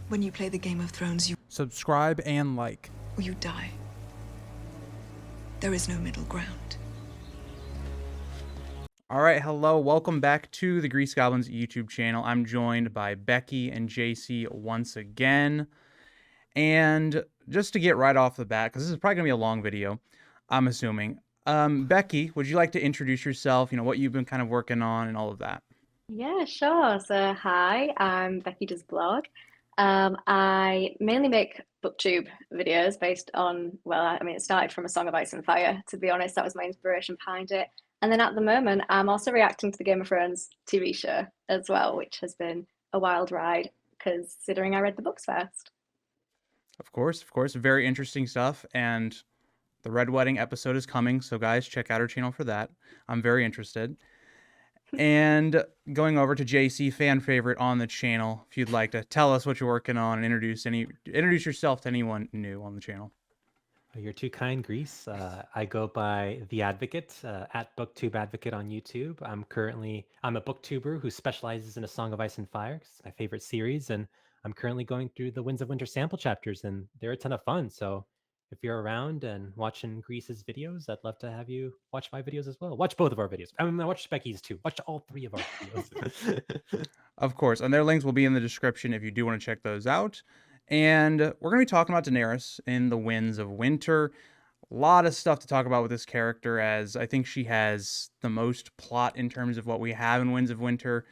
When you play the Game of Thrones, Subscribe and like. you die. There is no middle ground. All right, hello, welcome back to the Grease Goblins YouTube channel. I'm joined by Becky and JC once again. And just to get right off the bat, because this is probably going to be a long video, I'm assuming. Becky, would you like to introduce yourself, what you've been kind of working on and all of that? Yeah, sure. So, hi, I'm Becky Does Blog. I mainly make booktube videos based on, it started from A Song of Ice and Fire, to be honest. That was my inspiration behind it. And then at the moment, I'm also reacting to the Game of Thrones TV show as well, which has been a wild ride, considering I read the books first. Of course, very interesting stuff. And the Red Wedding episode is coming, so guys, check out our channel for that. I'm very interested. And going over to JC, fan favorite on the channel, if you'd like to tell us what you're working on and introduce yourself to anyone new on the channel. You're too kind, Grease. I go by The Advocate, at BookTube Advocate on YouTube. I'm a booktuber who specializes in A Song of Ice and Fire. It's my favorite series, and I'm currently going through the Winds of Winter sample chapters, and they're a ton of fun. So if you're around and watching Grease's videos, I'd love to have you watch my videos as well. Watch both of our videos. I mean, watch Becky's too. Watch all three of our videos. Of course, and their links will be in the description if you do want to check those out. And we're going to be talking about Daenerys in the Winds of Winter. A lot of stuff to talk about with this character, as I think she has the most plot in terms of what we have in Winds of Winter.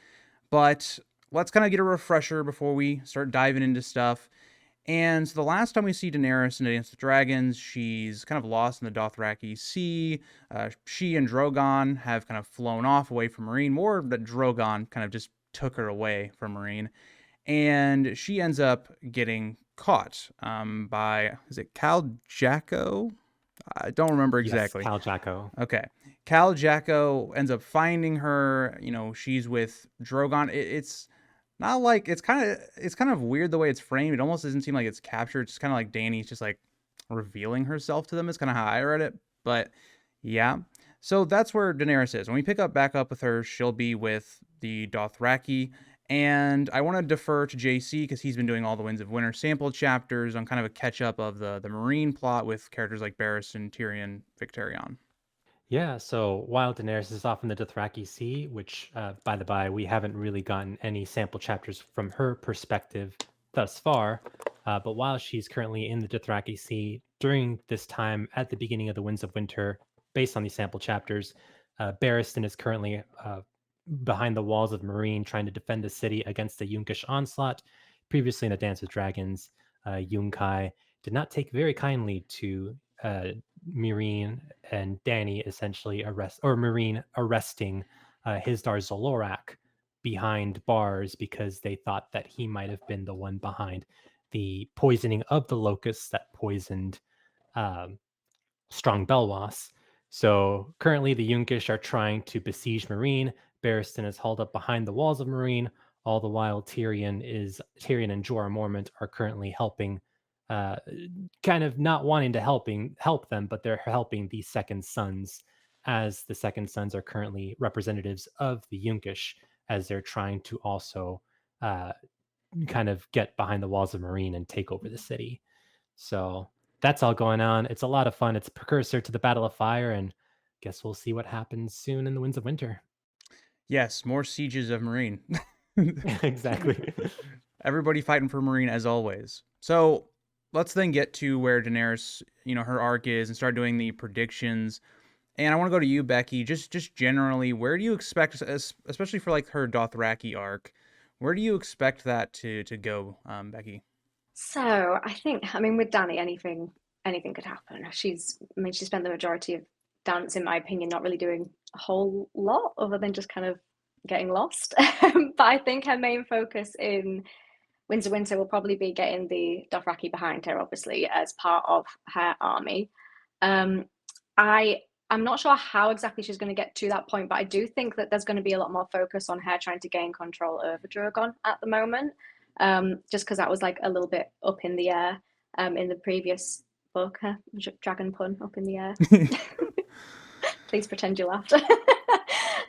But let's kind of get a refresher before we start diving into stuff. And so the last time we see Daenerys in Dance with Dragons, she's kind of lost in the Dothraki Sea. She and Drogon have kind of flown off away from Meereen. More that Drogon kind of just took her away from Meereen. And she ends up getting caught by, is it Cal Jacko? I don't remember exactly. Yes, Cal Jacko. Okay. Cal Jacko ends up finding her. She's with Drogon. It's not like, it's kind of weird the way it's framed. It almost doesn't seem like it's captured. It's kind of like Dany's just like revealing herself to them. It's kind of how I read it. But yeah. So that's where Daenerys is. When we back up with her, she'll be with the Dothraki. And I want to defer to JC because he's been doing all the Winds of Winter sample chapters on kind of a catch-up of the Meereen plot with characters like Barristan, Tyrion, Victarion. Yeah, so while Daenerys is off in the Dothraki Sea, which, by the by, we haven't really gotten any sample chapters from her perspective thus far, but while she's currently in the Dothraki Sea, during this time at the beginning of the Winds of Winter, based on these sample chapters, Barristan is currently behind the walls of Meereen trying to defend the city against the Yunkish onslaught. Previously in A Dance with Dragons, Yunkai did not take very kindly to Meereen and Dany essentially Meereen arresting Hisdar Zolorak behind bars because they thought that he might have been the one behind the poisoning of the locusts that poisoned Strong Belwas. So currently the Yunkish are trying to besiege Meereen. Barristan is hauled up behind the walls of Meereen. All the while Tyrion and Jorah Mormont are currently helping, kind of not wanting to help them, but they're helping the Second Sons, as the Second Sons are currently representatives of the Yunkish, as they're trying to also kind of get behind the walls of Meereen and take over the city. So that's all going on. It's a lot of fun. It's a precursor to the Battle of Fire, and guess we'll see what happens soon in the Winds of Winter. Yes, more sieges of Meereen. Exactly. Everybody fighting for Meereen as always. So let's then get to where Daenerys, her arc is, and start doing the predictions. And I want to go to you, Becky. Just generally, where do you expect, especially for like her Dothraki arc, where do you expect that to go, Becky? So, with Dany, anything could happen. She spent the majority of Dance, in my opinion, not really doing a whole lot other than just kind of getting lost. But I think her main focus in Winds of Winter will probably be getting the Dothraki behind her, obviously, as part of her army. I'm not sure how exactly she's going to get to that point, but I do think that there's going to be a lot more focus on her trying to gain control over Drogon at the moment. Just because that was like a little bit up in the air in the previous book. Dragon pun, up in the air. Please pretend you laughed.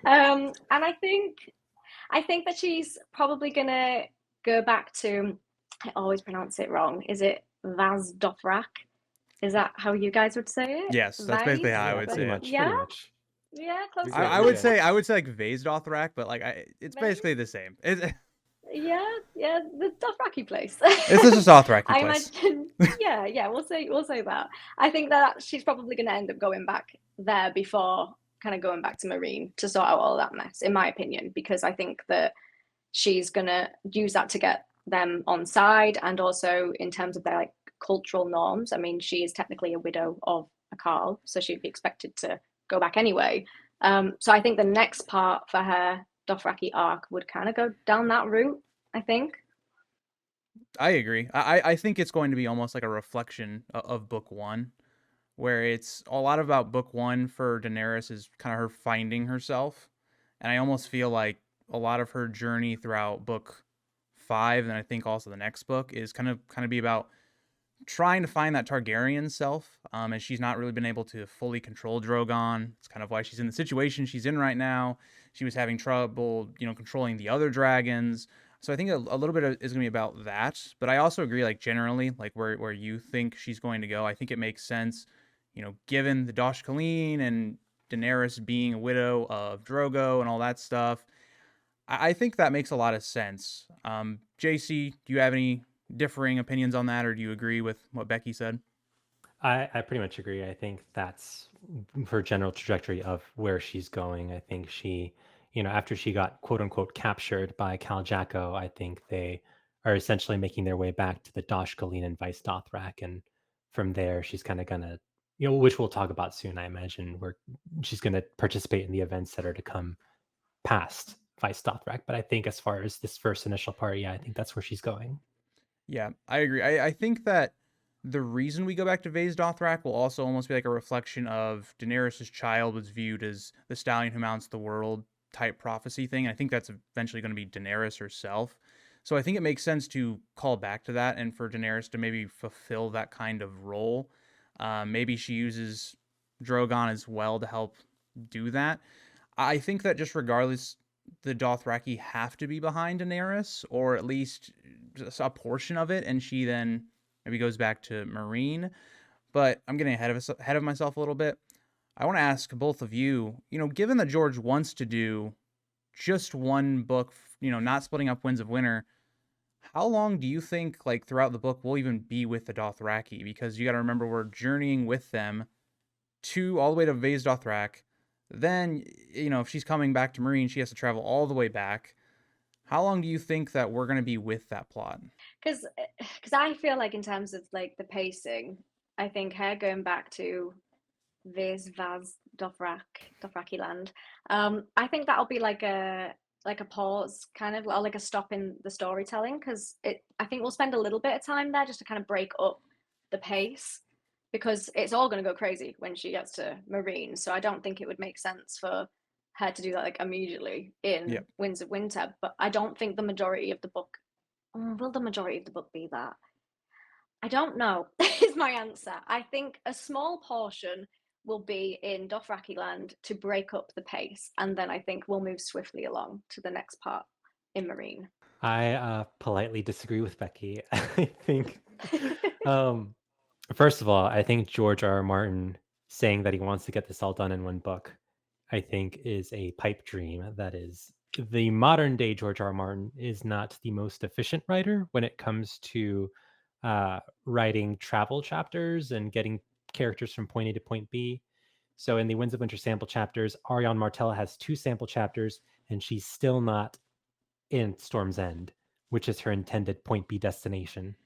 And I think that she's probably gonna go back to I always pronounce it wrong. Is it Vaz Dothraki? Is that how you guys would say it? Yes, that's basically how I Yeah, would pretty say it. much. Yeah, Pretty much. yeah, close You're I, good. I enough. You're would good. say like Vase Dothrak, but like it's Vase? basically the same. It's Yeah, yeah, the Dothraki place. just a Dothraki I place. imagine. Yeah, we'll say that. I think that she's probably going to end up going back there before kind of going back to Meereen to sort out all that mess, in my opinion, because I think that she's going to use that to get them on side, and also in terms of their like cultural norms. I mean, she is technically a widow of a Carl, so she'd be expected to go back anyway. So I think the next part for her Dothraki arc would kind of go down that route, I think. I agree. I think it's going to be almost like a reflection of book one, where it's a lot about book one for Daenerys is kind of her finding herself, and I almost feel like a lot of her journey throughout book five, and I think also the next book is kind of be about trying to find that Targaryen self, and she's not really been able to fully control Drogon. It's kind of why she's in the situation she's in right now. She was having trouble, controlling the other dragons. So I think a little bit is going to be about that. But I also agree, like generally, like where you think she's going to go. I think it makes sense, given the Dosh Khaleen and Daenerys being a widow of Drogo and all that stuff. I think that makes a lot of sense. JC, do you have any differing opinions on that, or do you agree with what Becky said? I pretty much agree. I think that's her general trajectory of where she's going. I think she, after she got quote unquote captured by Cal Jacko, I think they are essentially making their way back to the Dosh Khaleen and Vice Dothrak. And from there, she's kind of going to, which we'll talk about soon, I imagine, where she's going to participate in the events that are to come past Vice Dothrak. But I think as far as this first initial part, yeah, I think that's where she's going. Yeah, I agree. I think that the reason we go back to Vase Dothrak will also almost be like a reflection of Daenerys' child was viewed as the stallion who mounts the world type prophecy thing. And I think that's eventually going to be Daenerys herself. So I think it makes sense to call back to that and for Daenerys to maybe fulfill that kind of role. Maybe she uses Drogon as well to help do that. I think that just regardless, the Dothraki have to be behind Daenerys, or at least just a portion of it, and she then maybe goes back to Meereen. But I'm getting ahead of myself a little bit. I want to ask both of you, given that George wants to do just one book, not splitting up Winds of Winter, how long do you think, like throughout the book, we'll even be with the Dothraki? Because you got to remember, we're journeying with them to all the way to Vase Dothrak. Then, if she's coming back to Meereen, she has to travel all the way back. How long do you think that we're going to be with that plot? Because I feel like in terms of like the pacing, I think her going back to Vaz Dothraki land, I think that'll be like a pause, kind of, or like a stop in the storytelling, because I think we'll spend a little bit of time there just to kind of break up the pace, because it's all going to go crazy when she gets to Meereen. So I don't think it would make sense for her to do that like immediately in Winds of Winter. But I don't think the majority of the book. Will the majority of the book be that? I don't know, is my answer. I think a small portion will be in Dothraki land to break up the pace, and then I think we'll move swiftly along to the next part in Meereen. I politely disagree with Becky. I think, first of all, I think George R. R. Martin saying that he wants to get this all done in one book, I think, is a pipe dream. That is, the modern day George R. R. Martin is not the most efficient writer when it comes to writing travel chapters and getting characters from point A to point B. So in the Winds of Winter sample chapters, Ariane Martella has 2 sample chapters, and she's still not in Storm's End, which is her intended point B destination.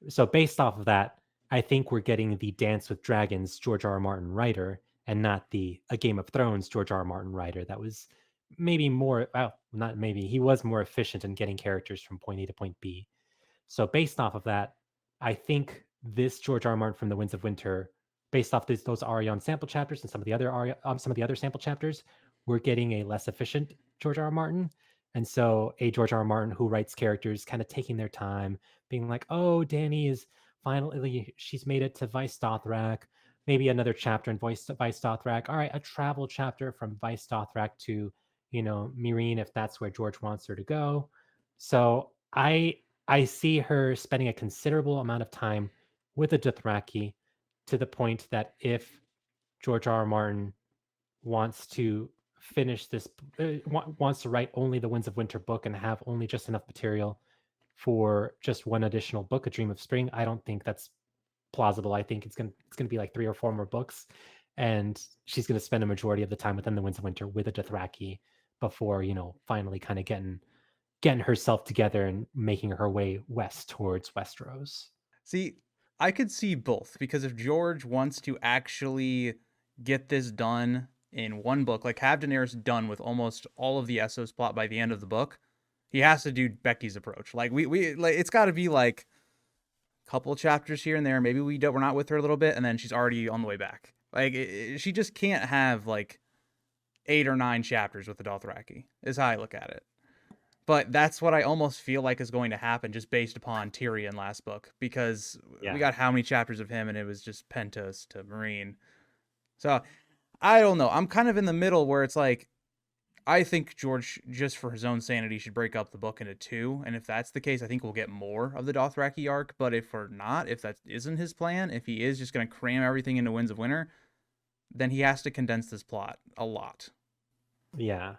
So based off of that, I think we're getting the Dance with Dragons George R. R. Martin writer, and not the A Game of Thrones George R. R. Martin writer. That was maybe more, well, not maybe, he was more efficient in getting characters from point A to point B. So based off of that, I think this George R. R. Martin from the Winds of Winter, based off those Ariane sample chapters and some of the other sample chapters, we're getting a less efficient George R. R. Martin. And so a George R. R. Martin who writes characters kind of taking their time, being like, oh, Dany is finally, she's made it to Vice Dothrak. Maybe another chapter in Vice Dothrak. All right, a travel chapter from Vice Dothrak to, Meereen, if that's where George wants her to go. So I I see her spending a considerable amount of time with the Dothraki to the point that if George R. R. Martin wants to finish this, wants to write only the Winds of Winter book and have only just enough material for just one additional book, A Dream of Spring, I don't think that's plausible. I think it's gonna be like 3 or 4 more books, and she's gonna spend a majority of the time within the Winds of Winter with a Dothraki before, finally kind of getting herself together and making her way west towards Westeros. See, I could see both because if George wants to actually get this done in one book, like have Daenerys done with almost all of the Essos plot by the end of the book, he has to do Becky's approach. Like we like it's got to be like a couple chapters here and there. Maybe we're not with her a little bit, and then she's already on the way back. Like she just can't have like 8 or 9 chapters with the Dothraki. Is how I look at it. But that's what I almost feel like is going to happen just based upon Tyrion last book, because we got how many chapters of him and it was just Pentos to Meereen. So I don't know. I'm kind of in the middle where it's like, I think George, just for his own sanity, should break up the book into 2. And if that's the case, I think we'll get more of the Dothraki arc. But if we're not, if that isn't his plan, if he is just going to cram everything into Winds of Winter, then he has to condense this plot a lot. Yeah.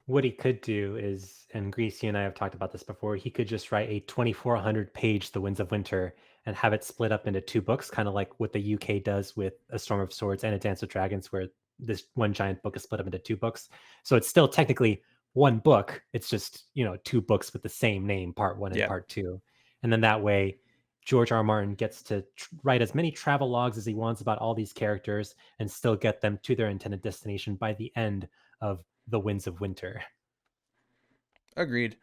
What he could do is, and Greasy and I have talked about this before, he could just write a 2,400 page The Winds of Winter and have it split up into 2 books, kind of like what the UK does with A Storm of Swords and A Dance of Dragons, where this one giant book is split up into 2 books. So it's still technically one book. It's just, 2 books with the same name, part 1 and part 2. And then that way, George R. R. Martin gets to write as many travel logs as he wants about all these characters and still get them to their intended destination by the end of The Winds of Winter. Agreed.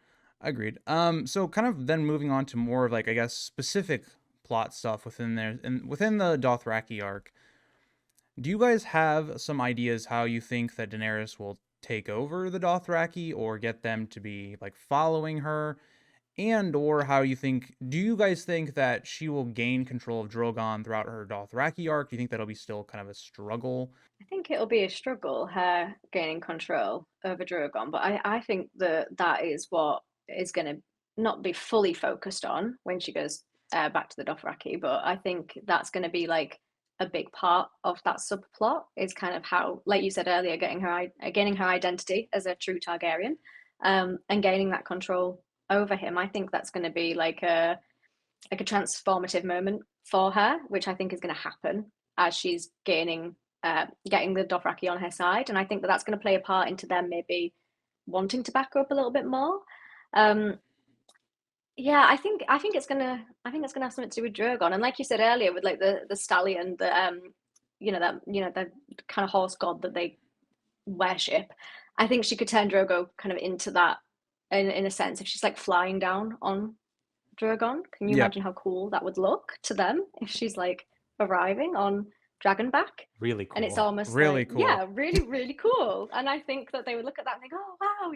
So kind of then moving on to more of like, I guess, specific plot stuff within there and within the Dothraki arc. Do you guys have some ideas how you think that Daenerys will take over the Dothraki or get them to be like following her? And or how you think, do you guys think that she will gain control of Drogon throughout her Dothraki arc? Do you think that'll be still kind of a struggle? I think it'll be a struggle, her gaining control over Drogon, but I think that is what is going to not be fully focused on when she goes back to the Dothraki, but I think that's going to be like a big part of that subplot is kind of how, like you said earlier, gaining her identity as a true Targaryen, and gaining that control over him. I think that's going to be like a transformative moment for her, which I think is going to happen as she's getting the Dothraki on her side, and I think that's going to play a part into them maybe wanting to back up a little bit more. Yeah, I think it's gonna have something to do with Drogon, and like you said earlier, with like the stallion, the the kind of horse god that they worship. I think she could turn Drogo kind of into that in a sense if she's like flying down on Drogon. Can you imagine how cool that would look to them if she's like arriving on Dragonback? Really cool. And it's almost really like, cool. yeah, really, really cool. And I think that they would look at that and think, oh, wow,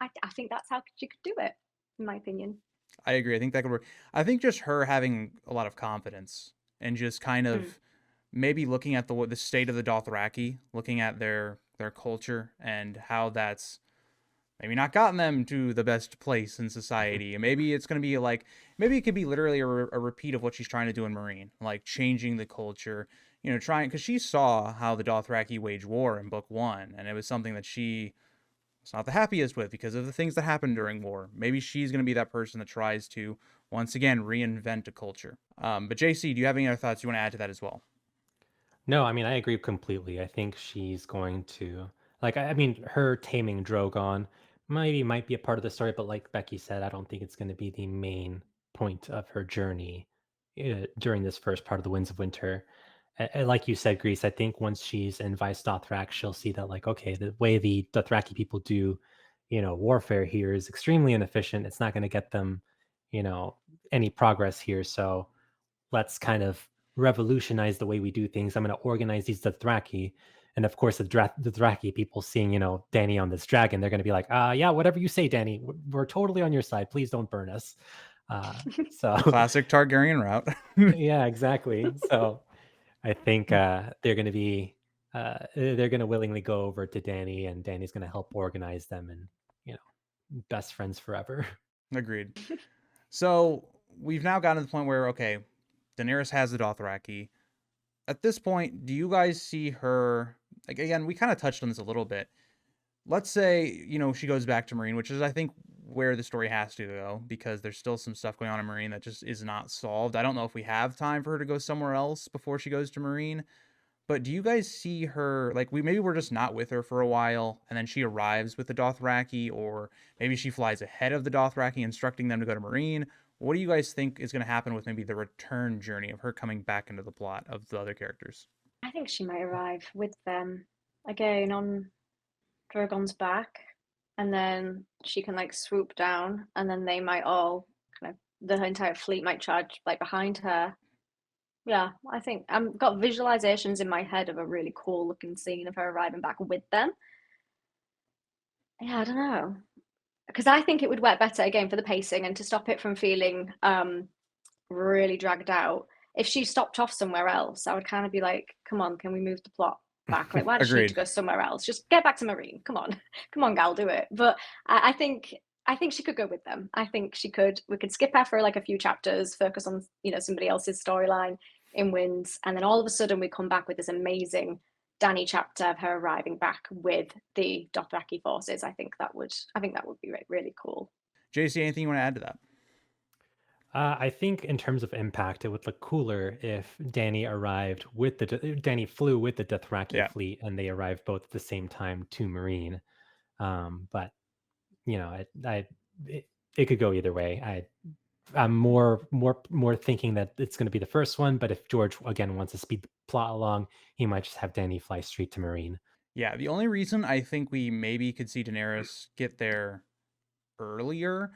I think that's how she could do it, in my opinion. I agree. I think that could work. I think just her having a lot of confidence and just kind of maybe looking at the state of the Dothraki, looking at their culture and how that's maybe not gotten them to the best place in society. And maybe it's going to be like, maybe it could be literally a repeat of what she's trying to do in Meereen, like changing the culture, trying, because she saw how the Dothraki wage war in book 1, and it was something that she was not the happiest with because of the things that happened during war. Maybe she's going to be that person that tries to, once again, reinvent a culture. But JC, do you have any other thoughts you want to add to that as well? No, I mean, I agree completely. I think she's going to, like, I mean, her taming Drogon might be a part of the story, but like Becky said, I don't think it's going to be the main point of her journey during this first part of the Winds of Winter. Like you said, Grease, I think once she's in Vice Dothrak, she'll see that, like, okay, the way the Dothraki people do, warfare here is extremely inefficient. It's not going to get them, any progress here. So let's kind of revolutionize the way we do things. I'm going to organize these Dothraki. And of course, the Dothraki people seeing, Dany on this dragon, they're going to be like, yeah, whatever you say, Dany, we're totally on your side. Please don't burn us. So classic Targaryen route. Yeah, exactly. So I think they're going to willingly go over to Dany, and Dany's going to help organize them, and best friends forever. Agreed. So we've now gotten to the point where, okay, Daenerys has the Dothraki. At this point, do you guys see her, like, again, we kind of touched on this a little bit. Let's say, she goes back to Meereen, which is, I think, where the story has to go, because there's still some stuff going on in Meereen that just is not solved. I don't know if we have time for her to go somewhere else before she goes to Meereen. But do you guys see her, like, maybe we're just not with her for a while, and then she arrives with the Dothraki, or maybe she flies ahead of the Dothraki, instructing them to go to Meereen? What do you guys think is going to happen with maybe the return journey of her coming back into the plot of the other characters? I think she might arrive with them again on Drogon's back, and then she can like swoop down, and then they might all kind of the entire fleet might charge like behind her. Yeah, I think I've got visualizations in my head of a really cool looking scene of her arriving back with them. Yeah, I don't know. Because I think it would work better again for the pacing and to stop it from feeling really dragged out. If she stopped off somewhere else, I would kind of be like, come on, can we move the plot back? Like, why does she need to Agreed. go somewhere else? Just get back to Meereen. Come on. Come on, gal, do it. But I think she could go with them. I think we could skip her for like a few chapters, focus on, somebody else's storyline in Winds, and then all of a sudden we come back with this amazing Dany chapter of her arriving back with the Dothraki forces. I think that would be really cool. JC, anything you want to add to that? I think in terms of impact, it would look cooler if Dany flew with the Dothraki Yeah. fleet, and they arrived both at the same time to Meereen. But it could go either way. I'm more thinking that it's going to be the first one. But if George again wants to speed the plot along, he might just have Dany fly straight to Meereen. Yeah, the only reason I think we maybe could see Daenerys get there earlier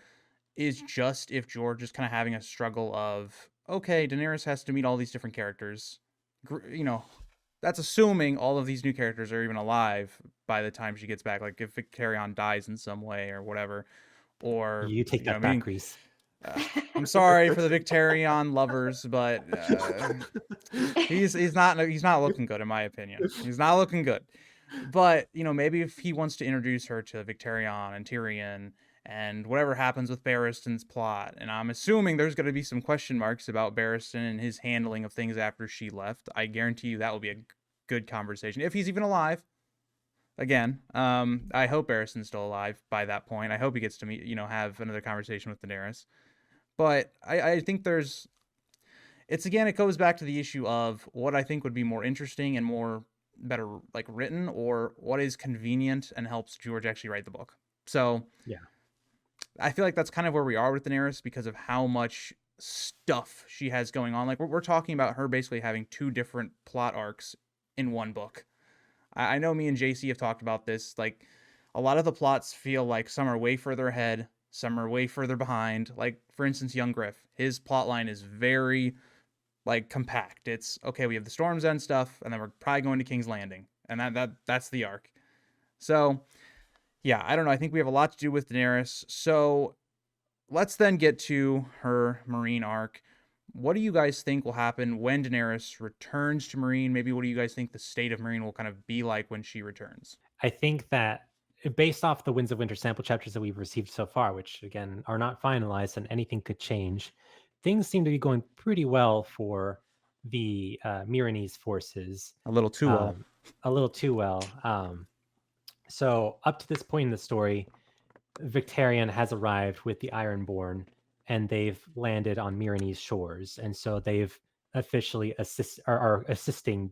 is just if George is kind of having a struggle of, okay, Daenerys has to meet all these different characters. That's assuming all of these new characters are even alive by the time she gets back. Like if Victarion dies in some way or whatever, or You take that back, Reese. I'm sorry for the Victarion lovers, but he's not looking good in my opinion. He's not looking good. But maybe if he wants to introduce her to Victarion and Tyrion and whatever happens with Barristan's plot, and I'm assuming there's going to be some question marks about Barristan and his handling of things after she left. I guarantee you that will be a good conversation if he's even alive. Again, I hope Barristan's still alive by that point. I hope he gets to meet, have another conversation with Daenerys. But I think it goes back to the issue of what I think would be more interesting and better like written, or what is convenient and helps George actually write the book. So yeah, I feel like that's kind of where we are with Daenerys because of how much stuff she has going on. Like we're talking about her basically having two different plot arcs in one book. I know me and JC have talked about this. Like a lot of the plots feel like some are way further ahead, some are way further behind. Like for instance, Young Griff, his plot line is very like compact. It's okay, we have the Storm's End stuff, and then we're probably going to King's Landing, and that's the arc. So yeah, I don't know. I think we have a lot to do with Daenerys. So let's then get to her Meereen arc. What do you guys think will happen when Daenerys returns to Meereen? Maybe what do you guys think the state of Meereen will kind of be like when she returns? I think that based off the Winds of Winter sample chapters that we've received so far, which again are not finalized and anything could change, things seem to be going pretty well for the Meereenese forces. A little too well. A little too well. So up to this point in the story, Victarion has arrived with the Ironborn, and they've landed on Meereenese shores, and so they've officially are assisting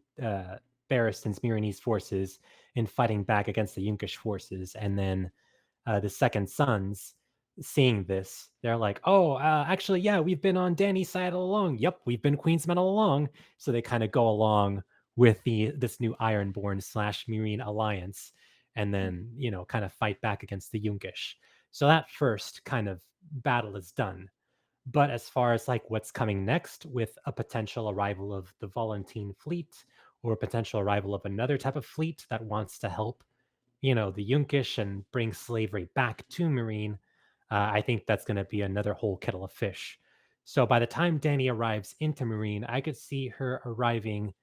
Barristan's Meereenese forces in fighting back against the Yunkish forces. And then the Second Sons, seeing this, they're like, "Oh, actually, yeah, we've been on Dany's side all along. Yep, we've been Queensmen all along." So they kind of go along with this new Ironborn / Meereen alliance, and then kind of fight back against the Yunkish. So that first kind of battle is done. But as far as like what's coming next with a potential arrival of the Volantene fleet, or a potential arrival of another type of fleet that wants to help, the Yunkish and bring slavery back to Meereen, I think that's going to be another whole kettle of fish. So by the time Dany arrives into Meereen, I could see her arriving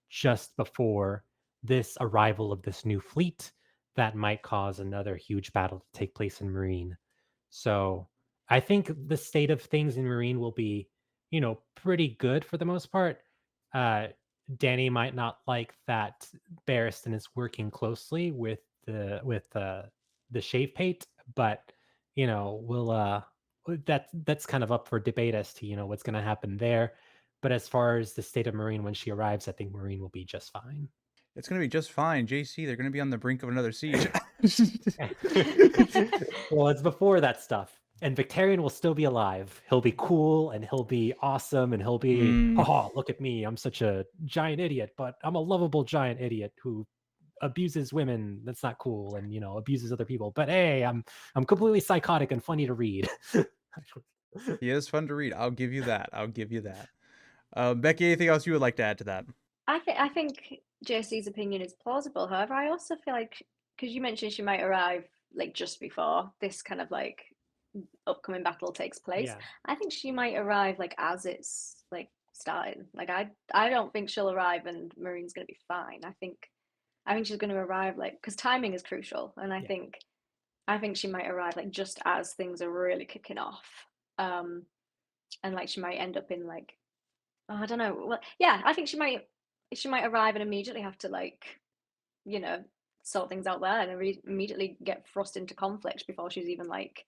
just before this arrival of this new fleet that might cause another huge battle to take place in Meereen. So I think the state of things in Meereen will be, pretty good for the most part. Uh, Dany might not like that Barristan is working closely with the shave pate, but we'll that's kind of up for debate as to what's going to happen there. But as far as the state of Meereen when she arrives, I think Meereen will be just fine. It's going to be just fine. JC, they're going to be on the brink of another siege. Well, it's before that stuff. And Victorian will still be alive. He'll be cool and he'll be awesome and he'll be, oh, look at me. I'm such a giant idiot, but I'm a lovable giant idiot who abuses women. That's not cool, and abuses other people. But hey, I'm completely psychotic and funny to read. He is fun to read. I'll give you that. Becky, anything else you would like to add to that? I think JC's opinion is plausible. However, I also feel like, because you mentioned she might arrive like just before this kind of like upcoming battle takes place. Yeah. I think she might arrive like as it's like starting. Like I don't think she'll arrive and Meereen's gonna be fine. I think she's gonna arrive like, because timing is crucial, and I think she might arrive like just as things are really kicking off. And like she might end up in like, oh, I don't know. Well, yeah, I think she might arrive and immediately have to like, sort things out there, and immediately get thrust into conflict before she's even like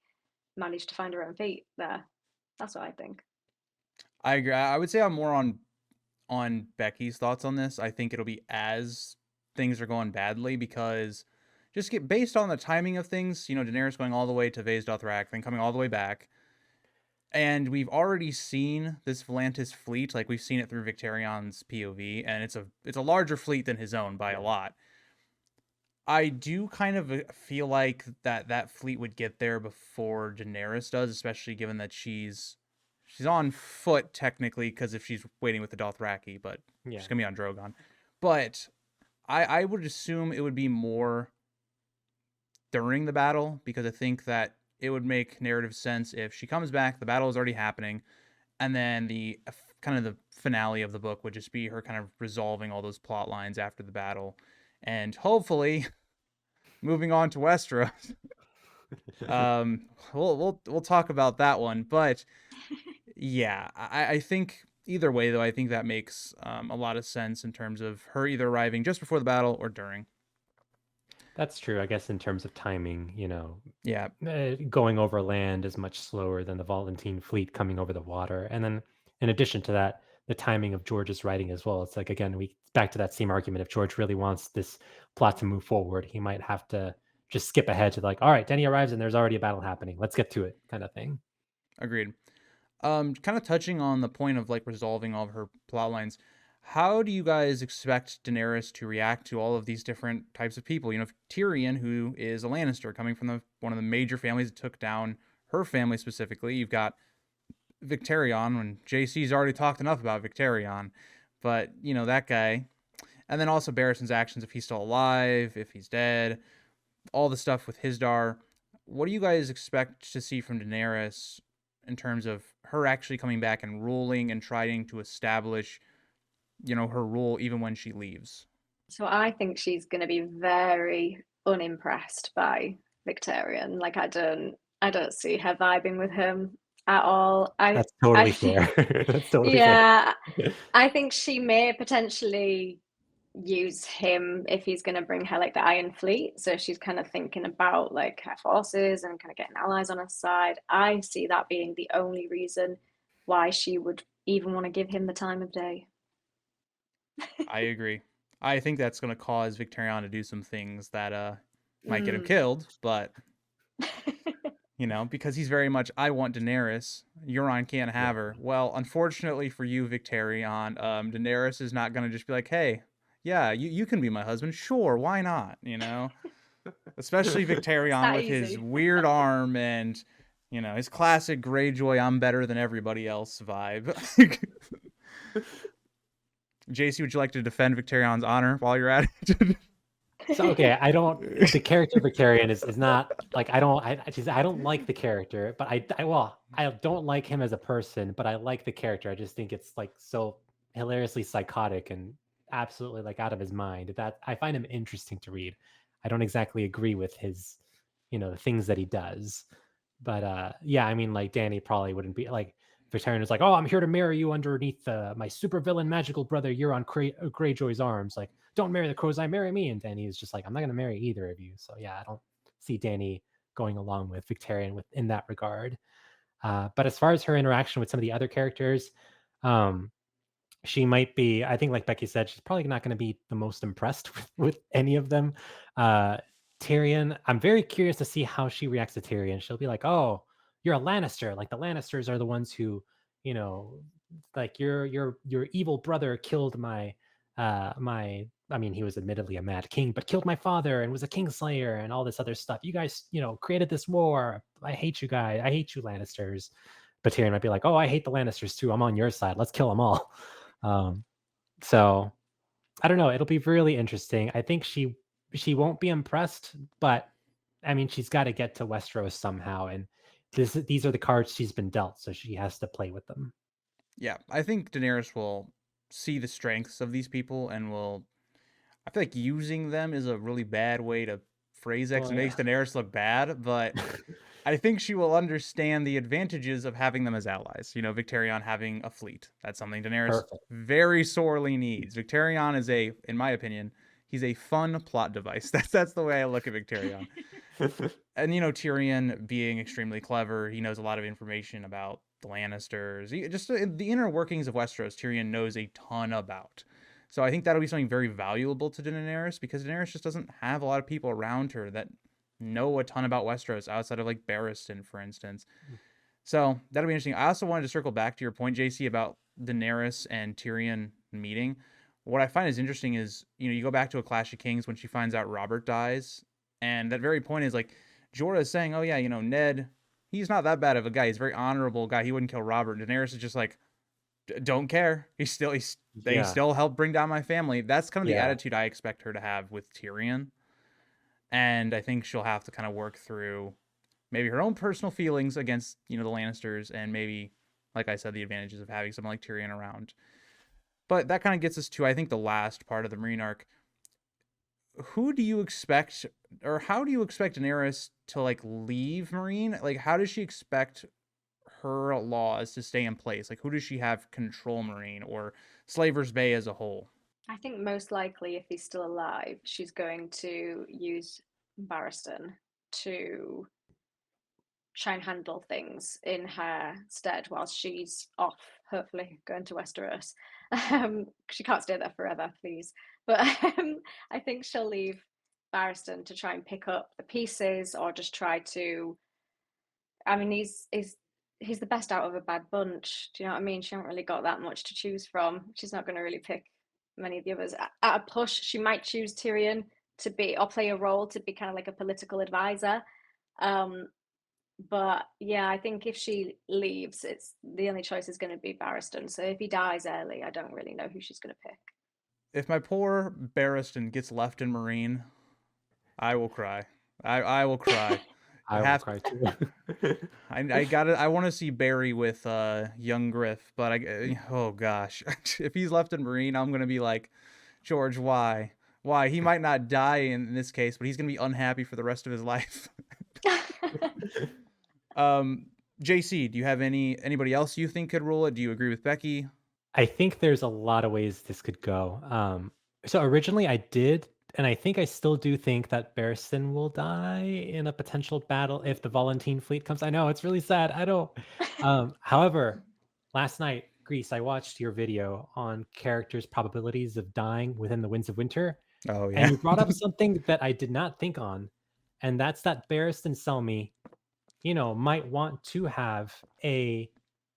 managed to find her own feet there. That's what I think. I agree. I would say I'm more on Becky's thoughts on this. I think it'll be as things are going badly, because just based on the timing of things, Daenerys going all the way to Vase Dothraki, then coming all the way back. And we've already seen this Volantis fleet, like we've seen it through Victarion's POV, and it's a larger fleet than his own by a lot. I do kind of feel like that fleet would get there before Daenerys does, especially given that she's on foot technically, because if she's waiting with the Dothraki, but she's gonna be on Drogon. But I would assume it would be more during the battle, because I think that it would make narrative sense if she comes back, the battle is already happening, and then the kind of the finale of the book would just be her kind of resolving all those plot lines after the battle, and hopefully moving on to Westeros. We'll talk about that one, but yeah, I think either way though, I think that makes a lot of sense in terms of her either arriving just before the battle or during. That's true. I guess in terms of timing, Yeah, going over land is much slower than the Volantene fleet coming over the water. And then in addition to that, the timing of George's writing as well. It's like, again, back to that same argument. If George really wants this plot to move forward, he might have to just skip ahead to like, all right, Dany arrives and there's already a battle happening. Let's get to it, kind of thing. agreed. Kind of touching on the point of like resolving all of her plot lines. How do you guys expect Daenerys to react to all of these different types of people? Tyrion, who is a Lannister, coming from one of the major families that took down her family specifically. You've got Victarion, and JC's already talked enough about Victarion, but that guy. And then also Barristan's actions, if he's still alive, if he's dead, all the stuff with Hisdar. What do you guys expect to see from Daenerys in terms of her actually coming back and ruling and trying to establish her rule even when she leaves? So I think she's going to be very unimpressed by Victorian. Like I don't see her vibing with him at all. That's totally fair. That's totally fair. I think she may potentially use him if he's going to bring her like the Iron Fleet. So she's kind of thinking about like her forces and kind of getting allies on her side. I see that being the only reason why she would even want to give him the time of day. I agree. I think that's going to cause Victarion to do some things that might get him killed, but because he's very much, I want Daenerys. Euron can't have her. Well, unfortunately for you, Victarion, Daenerys is not going to just be like, hey, yeah, you can be my husband. Sure, why not? Especially Victarion with his weird arm and, his classic Greyjoy, I'm better than everybody else vibe. JC, would you like to defend Victarion's honor while you're at it? So okay, the character Victarion is not like I don't like the character, but I don't like him as a person, but I like the character. I just think it's like so hilariously psychotic and absolutely like out of his mind. That I find him interesting to read. I don't exactly agree with his, the things that he does. But yeah, I mean, like Dany probably wouldn't be like Victorian was like, "Oh, I'm here to marry you underneath my supervillain magical brother Euron Greyjoy's arms." Like, don't marry the Crow's Eye, marry me. And Dany is just like, "I'm not gonna marry either of you." So yeah, I don't see Dany going along with Victorian with in that regard. But as far as her interaction with some of the other characters, um, she might be, I think like Becky said, she's probably not going to be the most impressed with any of them. uh Tyrion, I'm very curious to see how she reacts to Tyrion. She'll be like, oh, you're a Lannister, like the Lannisters are the ones who, you know, like your evil brother killed my I mean, he was admittedly a mad king, but killed my father and was a kingslayer and all this other stuff. You guys, created this war. I hate you guys. I hate you Lannisters. But Tyrion might be like, oh, I hate the Lannisters too. I'm on your side. Let's kill them all. Um, so I don't know. It'll be really interesting. I think she won't be impressed, but I mean, she's got to get to Westeros somehow, and these are the cards she's been dealt, so she has to play with them. Yeah, I think Daenerys will see the strengths of these people and will. I feel like using them is a really bad way to phrase it 'cause it Well, makes Daenerys look bad, but I think she will understand the advantages of having them as allies. Victarion having a fleet. That's something Daenerys Perfect. very sorely needs. Victarion is in my opinion, he's a fun plot device. That's the way I look at Victarion. And Tyrion being extremely clever, he knows a lot of information about the Lannisters. Just the inner workings of Westeros, Tyrion knows a ton about. So I think that'll be something very valuable to Daenerys because Daenerys just doesn't have a lot of people around her that know a ton about Westeros outside of like Barristan, for instance. So that'll be interesting. I also wanted to circle back to your point, JC, about Daenerys and Tyrion meeting. What I find is interesting is, you go back to A Clash of Kings when she finds out Robert dies, and that very point is like Jorah is saying, "Oh yeah, Ned, he's not that bad of a guy. He's a very honorable guy. He wouldn't kill Robert." And Daenerys is just like, "Don't care. They Yeah. still helped bring down my family." That's kind of the Yeah. attitude I expect her to have with Tyrion. And I think she'll have to kind of work through maybe her own personal feelings against, the Lannisters, and maybe, like I said, the advantages of having someone like Tyrion around. But that kind of gets us to, I think, the last part of the Meereen arc. Who do you expect, or how do you expect Daenerys to, like, leave Meereen? Like, how does she expect her laws to stay in place? Like, who does she have control Meereen or Slaver's Bay as a whole? I think most likely, if he's still alive, she's going to use Barristan to try and handle things in her stead whilst she's off, hopefully going to Westeros. She can't stay there forever, please. But I think she'll leave Barristan to try and pick up the pieces, or just try to. I mean, he's the best out of a bad bunch. Do you know what I mean? She hasn't really got that much to choose from. She's not going to really pick many of the others. At a push, she might choose Tyrion to be, or play a role to be kind of like a political advisor. But yeah, I think if she leaves, it's the only choice is going to be Barristan. So if he dies early, I don't really know who she's going to pick. If my poor Barristan gets left in Meereen, I will cry. I will cry. I will cry too. I want to see Barry with young Griff, but oh gosh, if he's left in Meereen, I'm gonna be like, George, why? Why? He might not die in this case, but he's gonna be unhappy for the rest of his life. JC, do you have anybody else you think could rule it? Do you agree with Becky? I think there's a lot of ways this could go. So originally I did, and I think I still do think that Barristan will die in a potential battle if the Volantene fleet comes. I know it's really sad. I don't. However, last night, Greece, I watched your video on characters' probabilities of dying within the Winds of Winter, Oh yeah. and you brought up something that I did not think on, and that's that Barristan Selmy, might want to have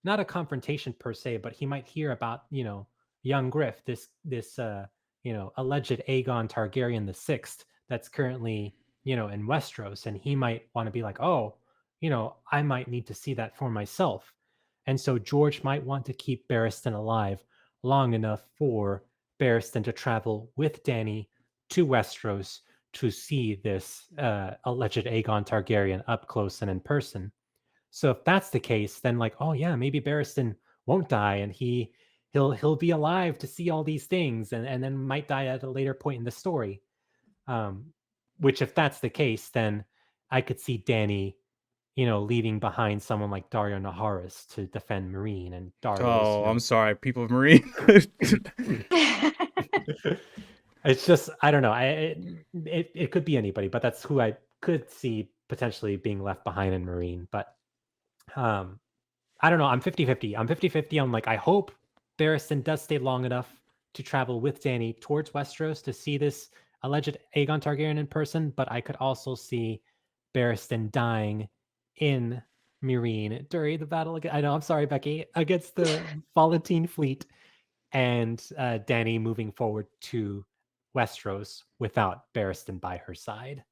not a confrontation per se, but he might hear about, young Griff, this alleged Aegon Targaryen the Sixth that's currently, in Westeros, and he might want to be like, oh, I might need to see that for myself. And so George might want to keep Barristan alive long enough for Barristan to travel with Dany to Westeros to see this alleged Aegon Targaryen up close and in person. So if that's the case, then like, oh yeah, maybe Barristan won't die, and he'll be alive to see all these things, and then might die at a later point in the story. Which, if that's the case, then I could see Dany leaving behind someone like Dario Naharis to defend Meereen, and Dario's, Oh, I'm sorry, people of Meereen. it's just I don't know. It could be anybody, but that's who I could see potentially being left behind in Meereen. But I don't know. I'm 50-50. I'm 50-50 on like I hope Barristan does stay long enough to travel with Dany towards Westeros to see this alleged Aegon Targaryen in person, but I could also see Barristan dying in Meereen during the battle against, I know, I'm sorry, Becky, against the Volantene fleet, and Dany moving forward to Westeros without Barristan by her side.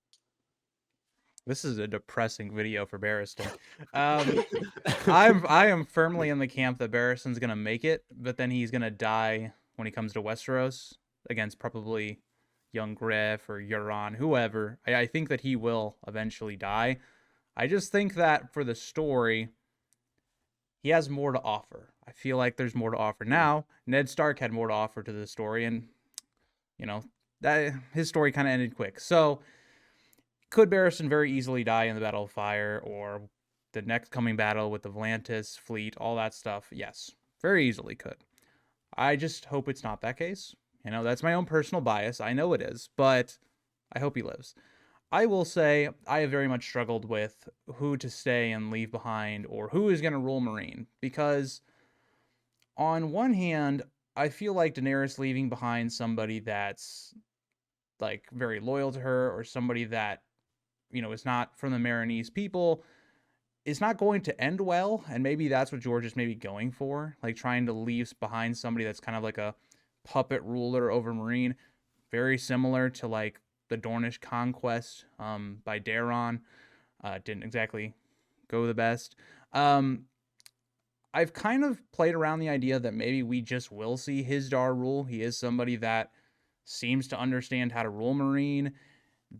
This is a depressing video for Barristan. I am firmly in the camp that Barristan's gonna make it, but then he's gonna die when he comes to Westeros against probably young Griff or Euron, whoever. I think that he will eventually die. I just think that for the story, he has more to offer. I feel like there's more to offer now. Ned Stark had more to offer to the story, and that his story kind of ended quick. So could Barristan very easily die in the Battle of Fire or the next coming battle with the Volantis fleet, all that stuff? Yes, very easily could. I just hope it's not that case. That's my own personal bias. I know it is, but I hope he lives. I will say I have very much struggled with who to stay and leave behind or who is going to rule Meereen, because on one hand, I feel like Daenerys leaving behind somebody that's like very loyal to her or somebody that is not from the Marinese people, is not going to end well. And maybe that's what George is maybe going for, like trying to leave behind somebody that's kind of like a puppet ruler over Meereen, very similar to like the Dornish conquest by Daeron. Didn't exactly go the best. I've kind of played around the idea that maybe we just will see Hizdar rule. He is somebody that seems to understand how to rule Meereen.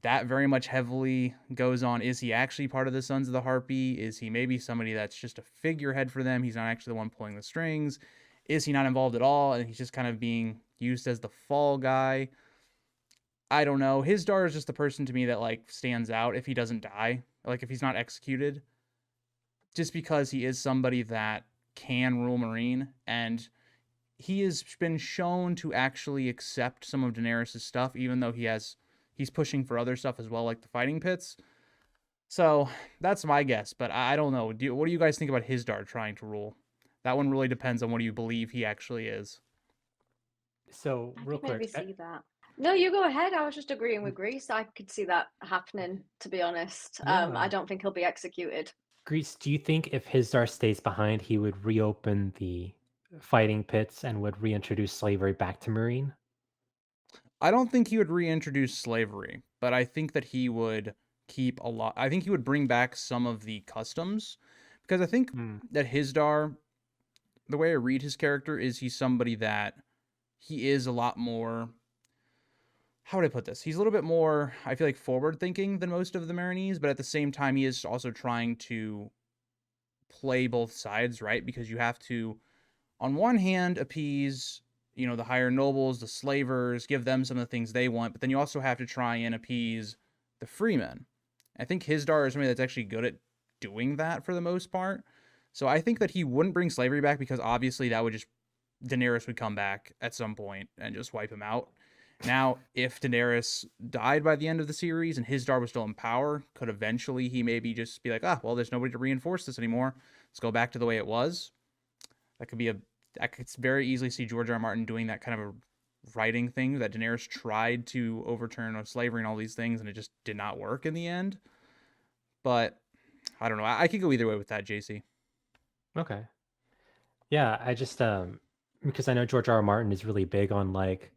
That very much heavily goes on, is he actually part of the Sons of the Harpy? Is he maybe somebody that's just a figurehead for them? He's not actually the one pulling the strings. Is he not involved at all, and he's just kind of being used as the fall guy? I don't know. Hizdar is just the person to me that like stands out if he doesn't die, like if he's not executed, just because he is somebody that can rule Meereen, and he has been shown to actually accept some of Daenerys' stuff, even though he's pushing for other stuff as well, like the fighting pits. So that's my guess, but I don't know. What do you guys think about Hizdar trying to rule? That one really depends on what you believe he actually is. So I real could maybe quick, see that. No, you go ahead. I was just agreeing with Grease. I could see that happening, to be honest. I Yeah. don't think he'll be executed. Grease, do you think if Hizdar stays behind, he would reopen the fighting pits and would reintroduce slavery back to Meereen? I don't think he would reintroduce slavery, but I think that he would keep a lot. I think he would bring back some of the customs, because I think that Hizdar, the way I read his character is he's somebody that he is a lot more, how would I put this? He's a little bit more, I feel like, forward thinking than most of the Marinese, but at the same time, he is also trying to play both sides, right? Because you have to, on one hand, appease, the higher nobles, the slavers, give them some of the things they want, but then you also have to try and appease the freemen. I think Hizdar is somebody that's actually good at doing that for the most part. So I think that he wouldn't bring slavery back, because obviously that would just, Daenerys would come back at some point and just wipe him out. Now, if Daenerys died by the end of the series and Hizdar was still in power, could eventually he maybe just be like, well, there's nobody to reinforce this anymore. Let's go back to the way it was. That could be I could very easily see George R. R. Martin doing that kind of a writing thing, that Daenerys tried to overturn slavery and all these things, and it just did not work in the end. But I don't know. I could go either way with that, JC. Okay. Yeah, I just because I know George R. R. Martin is really big on like,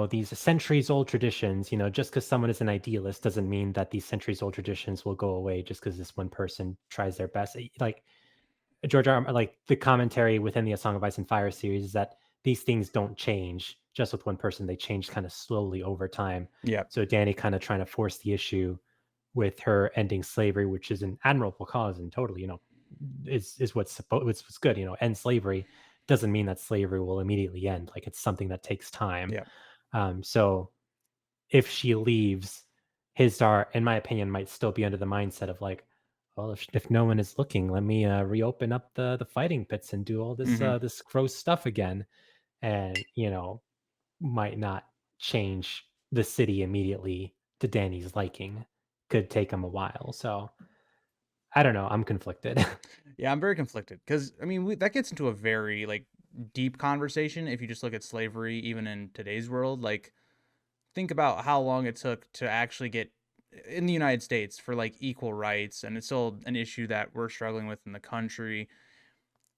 these centuries old traditions, just because someone is an idealist doesn't mean that these centuries old traditions will go away just because this one person tries their best. Like George R. R. Like the commentary within the A Song of Ice and Fire series is that these things don't change just with one person. They change kind of slowly over time. Yeah. So Dany kind of trying to force the issue with her ending slavery, which is an admirable cause and totally, is what's good. End slavery doesn't mean that slavery will immediately end. Like it's something that takes time. Yeah. So if she leaves, Hizdar, in my opinion, might still be under the mindset of like, well, if no one is looking, let me reopen up the fighting pits and do all this Mhm. this gross stuff again. And might not change the city immediately to Danny's liking. Could take him a while. So I don't know. I'm conflicted. Yeah, I'm very conflicted because I mean that gets into a very like deep conversation if you just look at slavery even in today's world. Like think about how long it took to actually get in the United States for like equal rights, and it's still an issue that we're struggling with in the country.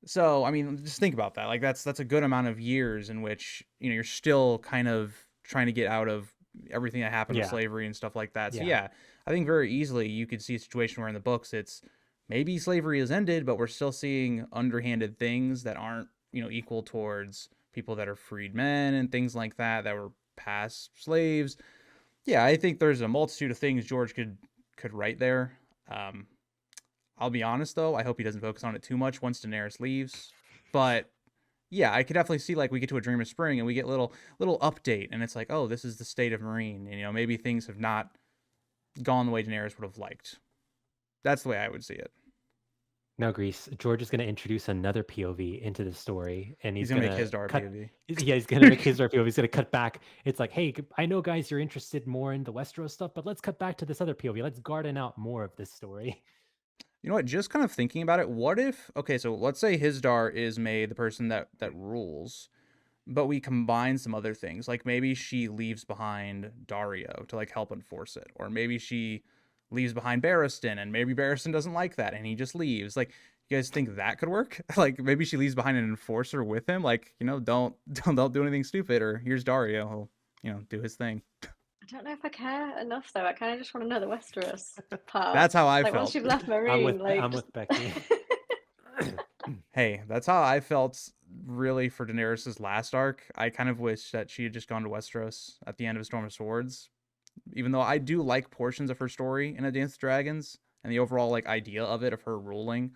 So, I mean, just think about that. Like that's a good amount of years in which, you're still kind of trying to get out of everything that happened with Yeah. slavery and stuff like that. So, Yeah. yeah, I think very easily you could see a situation where in the books it's maybe slavery is ended, but we're still seeing underhanded things that aren't, equal towards people that are freed men and things like that were past slaves. Yeah, I think there's a multitude of things George could write there. Um, I'll be honest though, I hope he doesn't focus on it too much once Daenerys leaves. But yeah, I could definitely see like we get to a Dream of Spring and we get little update, and it's like, oh, this is the state of Meereen, and maybe things have not gone the way Daenerys would have liked. That's the way I would see it. No, Grease. George is going to introduce another POV into the story, and He's he's gonna going make his to dark cut. POV. Yeah, he's going to make his dark POV. He's going to cut back. It's like, hey, I know, guys, you're interested more in the Westeros stuff, but let's cut back to this other POV. Let's garden out more of this story. You know what? Just kind of thinking about it, what if? Okay, so let's say Hizdar is made the person that rules, but we combine some other things. Like maybe she leaves behind Dario to like help enforce it, or maybe she leaves behind Barristan, and maybe Barristan doesn't like that, and he just leaves. Like, you guys think that could work? Like maybe she leaves behind an enforcer with him. Like, don't do anything stupid. Or here's Dario, he'll do his thing. I don't know if I care enough though. I kind of just want to know the Westeros part. That's how I Like once felt. you've left Meereen, like I'm just... with Becky. Hey, that's how I felt really for Daenerys' last arc. I kind of wish that she had just gone to Westeros at the end of Storm of Swords. Even though I do like portions of her story in A Dance with Dragons and the overall like idea of it, of her ruling.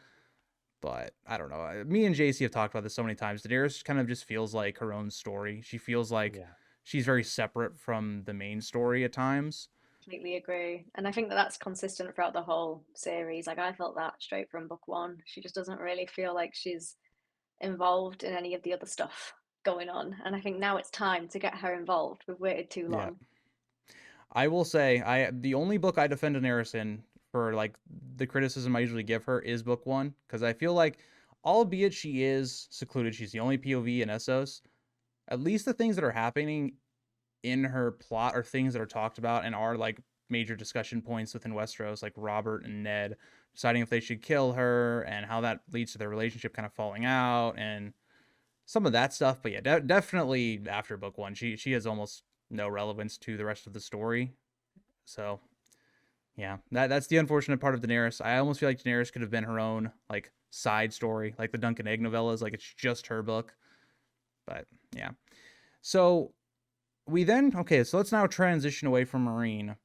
But I don't know. Me and JC have talked about this so many times. Daenerys kind of just feels like her own story. She feels like Yeah. she's very separate from the main story at times. Completely agree. And I think that that's consistent throughout the whole series. Like I felt that straight from book one. She just doesn't really feel like she's involved in any of the other stuff going on. And I think now it's time to get her involved. We've waited too Yeah. long. I will say, the only book I defend Daenerys in for like the criticism I usually give her is book one, because I feel like, albeit she is secluded, she's the only POV in Essos. At least the things that are happening in her plot are things that are talked about and are like major discussion points within Westeros, like Robert and Ned deciding if they should kill her and how that leads to their relationship kind of falling out and some of that stuff. But yeah, definitely after book one, she has almost no relevance to the rest of the story. So yeah, that's the unfortunate part of Daenerys. I almost feel like Daenerys could have been her own like side story, like the Duncan Egg novellas. Like it's just her book. But yeah, so so let's now transition away from Meereen.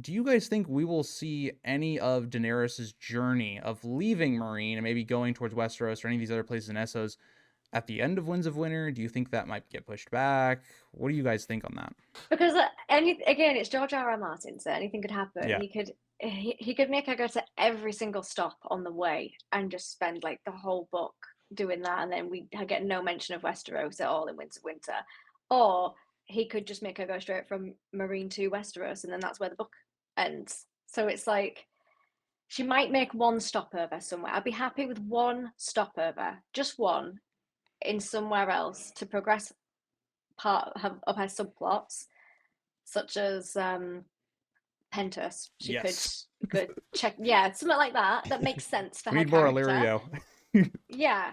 Do you guys think we will see any of Daenerys' journey of leaving Meereen and maybe going towards Westeros or any of these other places in Essos at the end of Winds of Winter? Do you think that might get pushed back? What do you guys think on that? Because again, it's George R. R. Martin, so anything could happen. Yeah. He could make her go to every single stop on the way and just spend like the whole book doing that, and then we get no mention of Westeros at all in Winds of Winter. Or he could just make her go straight from Meereen to Westeros, and then that's where the book ends. So it's like she might make one stopover somewhere. I'd be happy with one stopover, just one, in somewhere else to progress part of her subplots, such as Pentos. She Yes. could check, yeah, something like that. That makes sense for We her need more character. Illyrio. Yeah.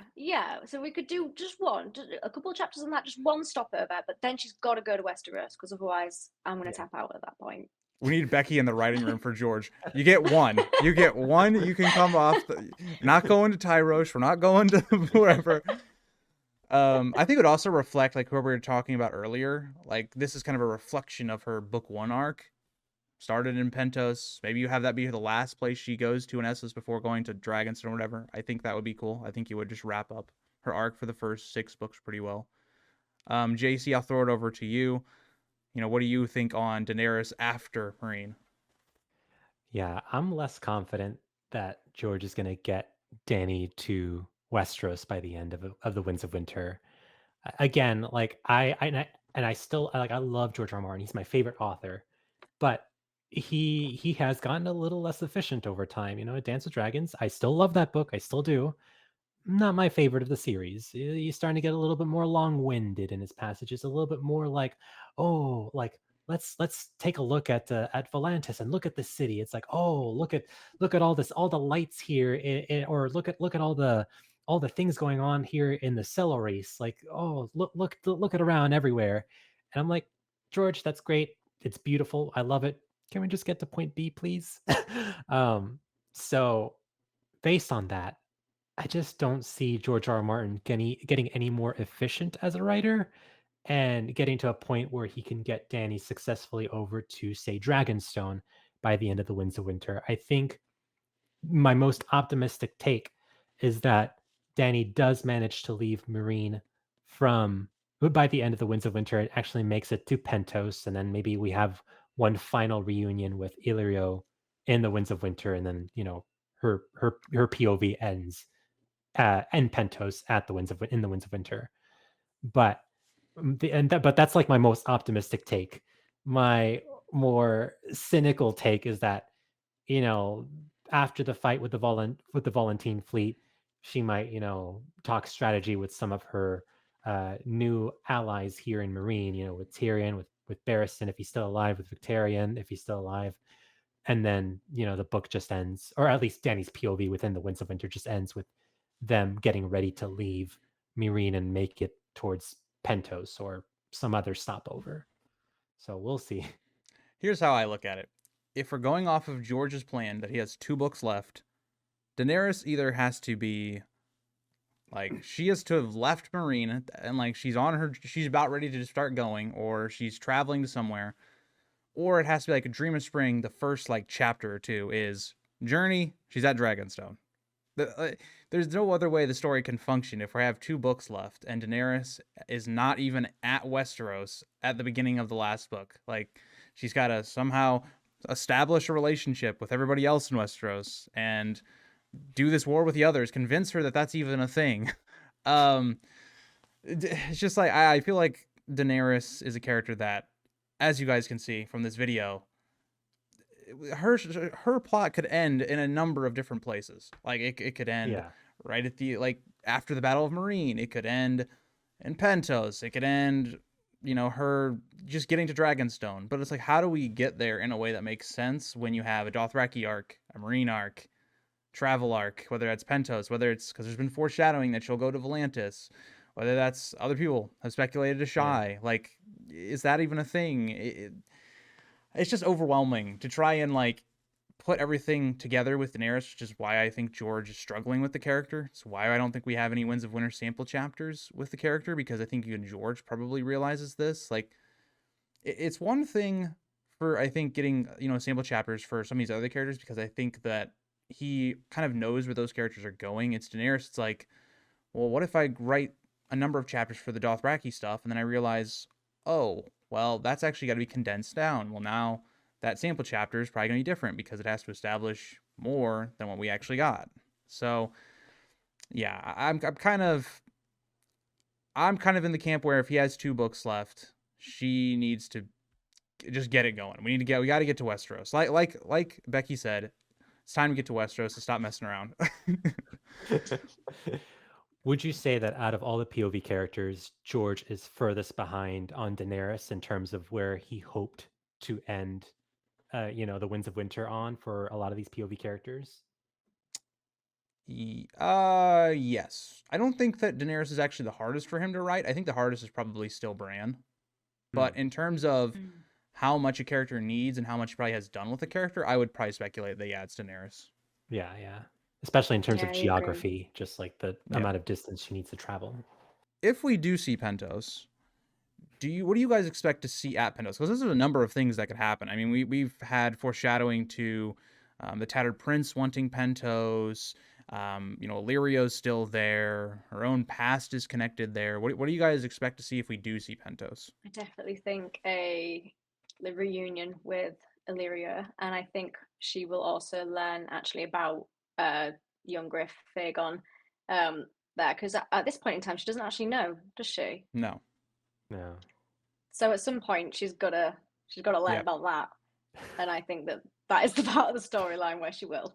So we could do just a couple of chapters on that, just one stopover. But then she's got to go to Westeros because otherwise, I'm going to tap out at that point. We need Becky in the writing room for George. You get one. You get one. You can come off. Not going to Tyrosh. We're not going to wherever. I think it would also reflect like what we were talking about earlier. Like this is kind of a reflection of her book one arc. Started in Pentos. Maybe you have that be the last place she goes to in Essos before going to Dragonstone or whatever. I think that would be cool. I think you would just wrap up her arc for the first 6 books pretty well. JC, I'll throw it over to you. What do you think on Daenerys after Meereen? Yeah, I'm less confident that George is going to get Dany to Westeros by the end of the Winds of Winter. Again, like I still I love George R. R. Martin. He's my favorite author, but he has gotten a little less efficient over time. You know, Dance with Dragons. I still love that book. I still do. Not my favorite of the series. He's starting to get a little bit more long-winded in his passages, a little bit more like, oh, like let's take a look at Volantis and look at the city. It's like, oh, look at all this, all the lights here, or look at all the things going on here in the cellar race. Like, oh, look at around everywhere. And I'm like, George, that's great. It's beautiful. I love it. Can we just get to point B, please? So based on that, I just don't see George R. R. Martin getting any more efficient as a writer and getting to a point where he can get Dany successfully over to, say, Dragonstone by the end of the Winds of Winter. I think my most optimistic take is that Dany does manage to leave Meereen from by the end of the Winds of Winter. It actually makes it to Pentos, and then maybe we have one final reunion with Illyrio in the Winds of Winter, and then her POV ends and Pentos at the in the Winds of Winter. But but that's like my most optimistic take. My more cynical take is that, you know, after the fight with the Volantene fleet, she might, talk strategy with some of her new allies here in Meereen, with Tyrion, with Barristan if he's still alive, with Victarion if he's still alive. And then, the book just ends, or at least Dany's POV within the Winds of Winter just ends with them getting ready to leave Meereen and make it towards Pentos or some other stopover. So we'll see. Here's how I look at it. If we're going off of George's plan that he has 2 books left, Daenerys either has to be like, she has to have left Meereen and like she's about ready to start going, or she's traveling to somewhere, or it has to be like a Dream of Spring. The first like chapter or 2 is journey. She's at Dragonstone. There's no other way the story can function if we have 2 books left and Daenerys is not even at Westeros at the beginning of the last book. Like, she's got to somehow establish a relationship with everybody else in Westeros and do this war with the others, convince her that that's even a thing. It's just like, I feel like Daenerys is a character that, as you guys can see from this video, her plot could end in a number of different places. Like, it could end right at the, like, after the Battle of Meereen. It could end in Pentos. It could end, her just getting to Dragonstone. But it's like, how do we get there in a way that makes sense when you have a Dothraki arc, a Meereen arc, travel arc, whether that's Pentos, whether it's because there's been foreshadowing that she'll go to Volantis, whether that's other people have speculated to Shy. Like, is that even a thing? It's just overwhelming to try and like put everything together with Daenerys, which is why I think George is struggling with the character. It's why I don't think we have any Winds of Winter sample chapters with the character, because I think even George probably realizes this. Like, it's one thing for, I think, getting, sample chapters for some of these other characters, because I think that he kind of knows where those characters are going. It's Daenerys. It's like, well, what if I write a number of chapters for the Dothraki stuff, and then I realize, oh, well, that's actually got to be condensed down. Well, now that sample chapter is probably going to be different because it has to establish more than what we actually got. So, yeah, I'm kind of in the camp where if he has 2 books left, she needs to just get it going. We got to get to Westeros. Like Becky said, it's time to get to Westeros to stop messing around. Would you say that out of all the POV characters, George is furthest behind on Daenerys in terms of where he hoped to end, the Winds of Winter on for a lot of these POV characters? Yes. I don't think that Daenerys is actually the hardest for him to write. I think the hardest is probably still Bran. But in terms of how much a character needs and how much he probably has done with the character, I would probably speculate that, it's Daenerys. Yeah. Especially in terms of I agree. geography, just like the amount of distance she needs to travel. If we do see Pentos, what do you guys expect to see at Pentos? Because there's a number of things that could happen. I mean, we've had foreshadowing to the Tattered Prince wanting Pentos. Illyrio's still there. Her own past is connected there. What do you guys expect to see if we do see Pentos? I definitely think the reunion with Illyria, and I think she will also learn actually about young Griff Fagon there, because at this point in time she doesn't actually know, does she? No. No. So at some point she's gotta learn Yep. about that, and I think that is the part of the storyline where she will.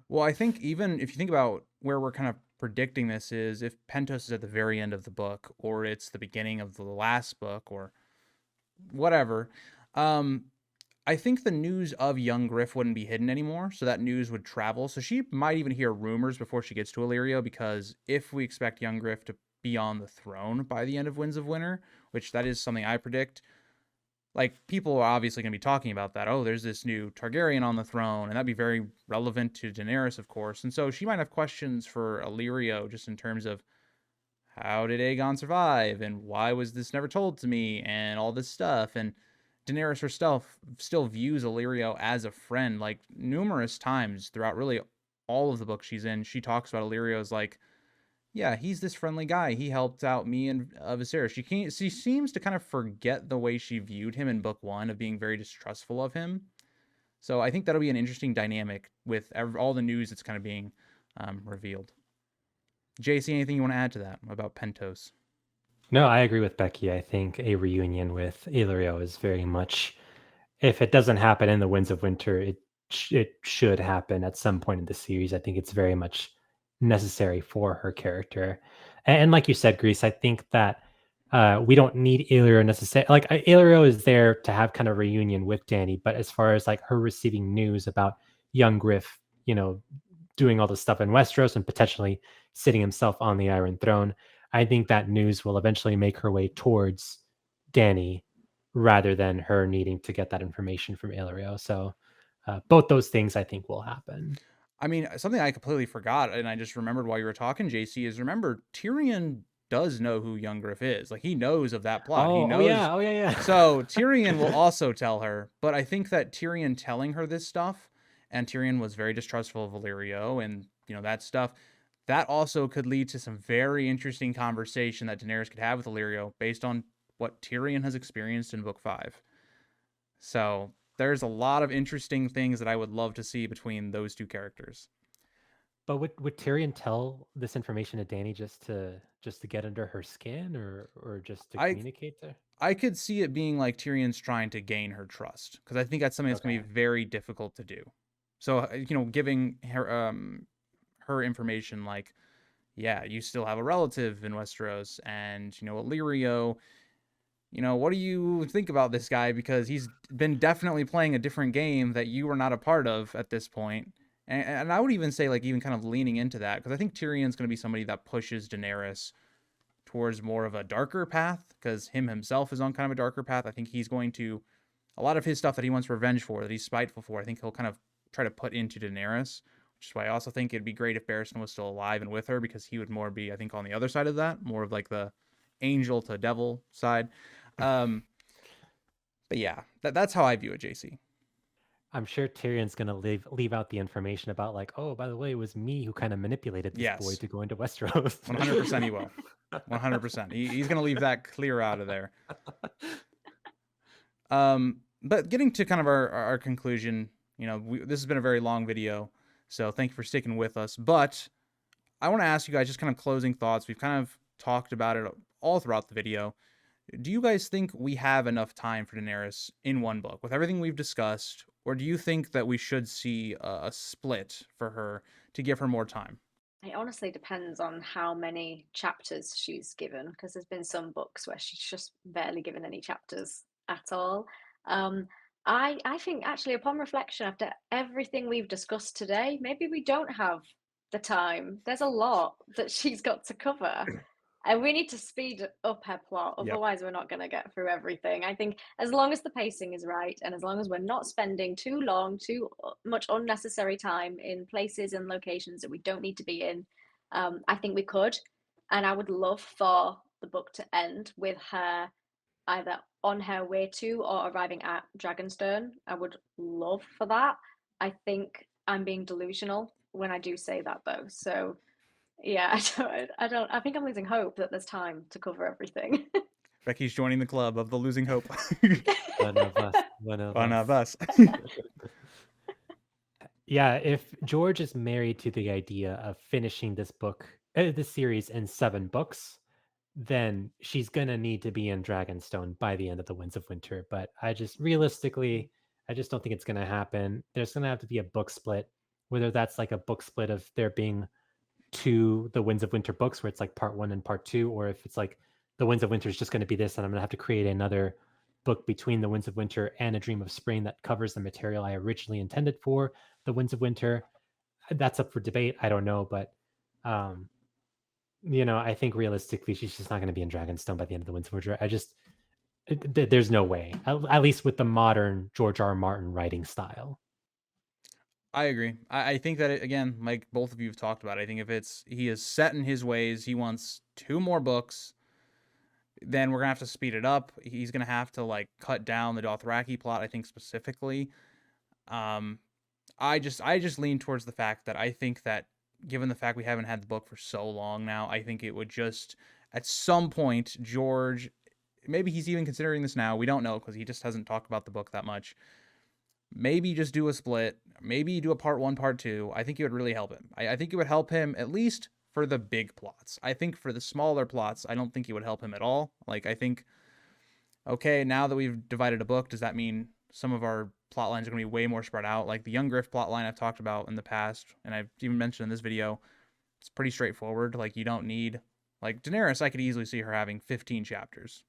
Well, I think even if you think about where we're kind of predicting this is if Pentos is at the very end of the book or it's the beginning of the last book or whatever, I think the news of young Griff wouldn't be hidden anymore, so that news would travel. So she might even hear rumors before she gets to Illyrio, because if we expect young Griff to be on the throne by the end of Winds of Winter, which that is something I predict, like, people are obviously going to be talking about that. Oh, there's this new Targaryen on the throne, and that'd be very relevant to Daenerys, of course. And so she might have questions for Illyrio just in terms of how did Aegon survive, and why was this never told to me, and all this stuff. And Daenerys herself still views Illyrio as a friend, like numerous times throughout really all of the books she's in. She talks about Illyrio as like, yeah, he's this friendly guy. He helped out me and Viserys. She seems to kind of forget the way she viewed him in book 1 of being very distrustful of him. So I think that'll be an interesting dynamic with all the news that's kind of being revealed. JC, anything you want to add to that about Pentos? No, I agree with Becky. I think a reunion with Illyrio is very much, if it doesn't happen in the Winds of Winter, it should happen at some point in the series. I think it's very much necessary for her character. And like you said, Grease, I think that we don't need Illyrio necessarily. Like Illyrio is there to have kind of a reunion with Dany, but as far as like her receiving news about young Griff, doing all the stuff in Westeros and potentially sitting himself on the Iron Throne, I think that news will eventually make her way towards Dany rather than her needing to get that information from Illyrio. So both those things I think will happen. I mean, something I completely forgot, and I just remembered while you were talking, JC, is remember Tyrion does know who young Griff is. Like, he knows of that plot. He knows. Oh yeah. So Tyrion will also tell her, but I think that Tyrion telling her this stuff, and Tyrion was very distrustful of Illyrio and, that stuff, that also could lead to some very interesting conversation that Daenerys could have with Illyrio based on what Tyrion has experienced in Book 5. So there's a lot of interesting things that I would love to see between those two characters. But would Tyrion tell this information to Dany just to get under her skin or just to communicate to her? I could see it being like Tyrion's trying to gain her trust, because I think that's something that's going to be very difficult to do. So, giving her information like, yeah, you still have a relative in Westeros, and, Illyrio, what do you think about this guy? Because he's been definitely playing a different game that you were not a part of at this point. And I would even say, like, even kind of leaning into that, because I think Tyrion's going to be somebody that pushes Daenerys towards more of a darker path, because himself is on kind of a darker path. I think he's going to, a lot of his stuff that he wants revenge for, that he's spiteful for, I think he'll kind of try to put into Daenerys, which is why I also think it'd be great if Barristan was still alive and with her, because he would more be, I think, on the other side of that, more of like the angel to devil side. But yeah, that's how I view it, JC. I'm sure Tyrion's gonna leave out the information about, like, oh, by the way, it was me who kind of manipulated this boy to go into Westeros. 100% he will. 100%. He's gonna leave that clear out of there. But getting to kind of our conclusion, this has been a very long video, so thank you for sticking with us. But I want to ask you guys just kind of closing thoughts. We've kind of talked about it all throughout the video. Do you guys think we have enough time for Daenerys in one book with everything we've discussed? Or do you think that we should see a split for her to give her more time? It honestly depends on how many chapters she's given, because there's been some books where she's just barely given any chapters at all. I think, actually, upon reflection, after everything we've discussed today, maybe we don't have the time. There's a lot that she's got to cover. And we need to speed up her plot, otherwise we're not going to get through everything. I think as long as the pacing is right, and as long as we're not spending too much unnecessary time in places and locations that we don't need to be in, I think we could. And I would love for the book to end with her either on her way to or arriving at Dragonstone. I would love for that. I think I'm being delusional when I do say that, though. So yeah, I think I'm losing hope that there's time to cover everything. Becky's joining the club of the losing hope. One of us. One of us. Yeah, if George is married to the idea of finishing this series in 7 books, then she's gonna need to be in Dragonstone by the end of the Winds of Winter. But realistically, I just don't think it's gonna happen. There's gonna have to be a book split, whether that's like a book split of there being the Winds of Winter books where it's like part 1 and part 2, or if it's like the Winds of Winter is just going to be this, and I'm going to have to create another book between the Winds of Winter and A Dream of Spring that covers the material I originally intended for the Winds of Winter. That's up for debate. I don't know, but I think realistically she's just not going to be in Dragonstone by the end of the Winds of Winter. There's no way, at least with the modern George R. R. Martin writing style. I agree. I think that, again, like both of you have talked about, I think if he is set in his ways, he wants 2 more books, then we're going to have to speed it up. He's going to have to, like, cut down the Dothraki plot, I think, specifically. I just lean towards the fact that I think that, given the fact we haven't had the book for so long now, I think it would just, at some point, George, maybe he's even considering this now, we don't know, because he just hasn't talked about the book that much. Maybe just do a split. Maybe do a part 1, part 2. I think it would really help him. I think it would help him at least for the big plots. I think for the smaller plots, I don't think it would help him at all. Like, I think, okay, now that we've divided a book, does that mean some of our plot lines are going to be way more spread out? Like the Young Griff plot line I've talked about in the past, and I've even mentioned in this video, it's pretty straightforward. Like, you don't need, like Daenerys, I could easily see her having 15 chapters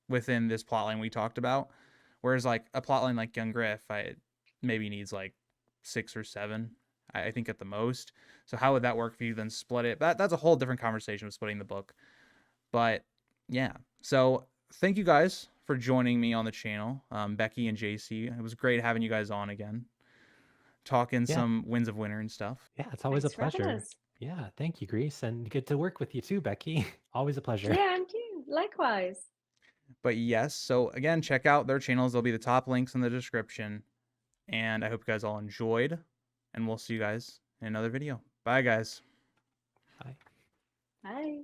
within this plot line we talked about. Whereas like a plotline like Young Griff, it maybe needs like 6 or 7, I think at the most. So how would that work for you then split it? That's a whole different conversation with splitting the book. But yeah, so thank you guys for joining me on the channel, Becky and JC. It was great having you guys on again, talking some Winds of Winter and stuff. Yeah, it's always Thanks a for having pleasure. us. Yeah, thank you, Grease, and good to work with you too, Becky. Always a pleasure. Yeah, and you. Likewise. But yes, so again, check out their channels. There'll be the top links in the description. And I hope you guys all enjoyed. And we'll see you guys in another video. Bye, guys. Bye. Bye.